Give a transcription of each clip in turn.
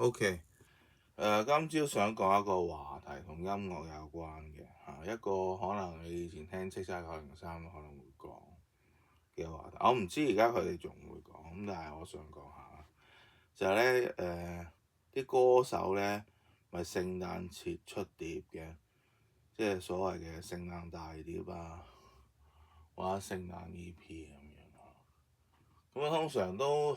OK，今朝想講一個話題同音樂有關嘅一個可能你以前聽叱咤903可能會講嘅話題，我唔知而家佢哋仲會講咁，但係我想講下就係咧啲歌手咧咪聖誕節出碟嘅，即係所謂嘅聖誕大碟啊，或者聖誕 EP 咁樣咁通常都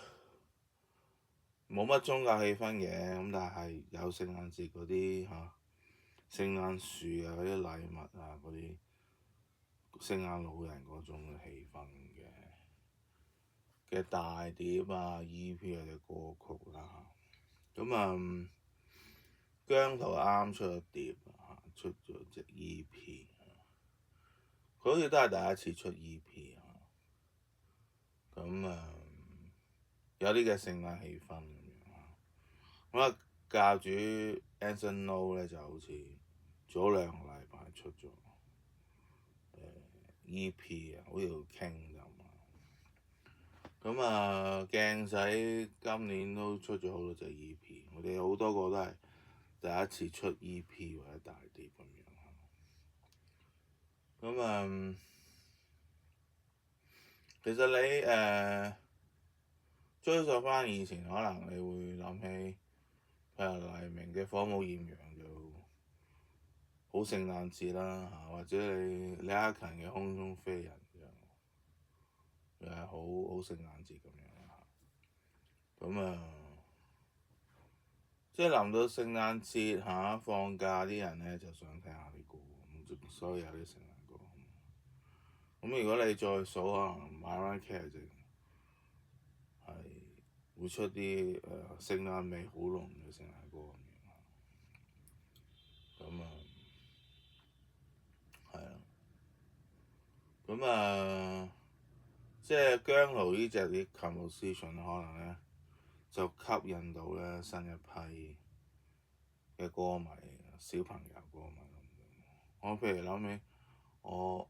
冇乜宗教氣氛嘅，咁但係有聖誕節嗰啲聖誕樹啊嗰啲禮物啊嗰啲聖誕老人嗰種嘅氣氛嘅大碟啊 EP 嘅歌曲啦，咁姜濤啱出咗碟出咗隻 EP， 佢好似都係第一次出 EP 咁有啲嘅聖誕氣氛咁教主 Anson Lo 咧就好似早2個禮拜出咗EP 好似傾咁鏡仔今年都出咗好多隻 EP， 我哋好多個都係第一次出 EP 或者大碟咁樣其實你追溯翻以前，可能你會諗起譬如黎明嘅《火舞豔陽》就好聖誕節啦，或者你李克勤嘅《空中飛人》又係好聖誕節咁樣即係臨到聖誕節放假啲人咧就想聽下啲歌，所以有啲聖誕歌。咁如果你再數可能 Mariah Carey 係會出啲聖誕味好濃嘅聖誕歌即係姜濤呢隻啲 composition 可能咧就吸引到咧新一批嘅歌迷、小朋友歌迷我譬如諗起我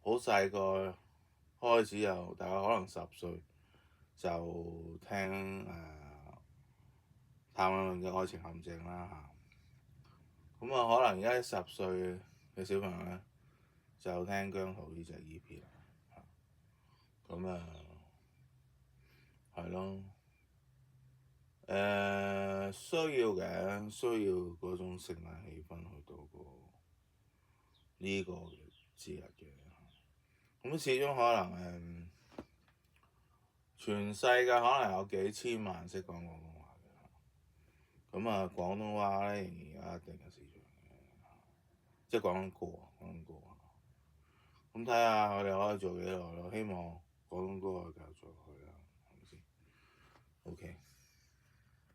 好細個開始大概可能10歲就聽譚詠麟嘅《愛情陷阱》啦可能而家10歲嘅小朋友咧就聽姜濤呢隻 EP 係咯，需要嗰種聖誕氣氛去度過呢個節日嘅，始終可能全世界可能有幾千萬人識講廣東話嘅，廣東話咧仍然有一定嘅市場嘅，即係講緊歌咁睇下我哋可以做幾耐咯，希望廣東歌可以繼續做落去啦，係咪先？OK。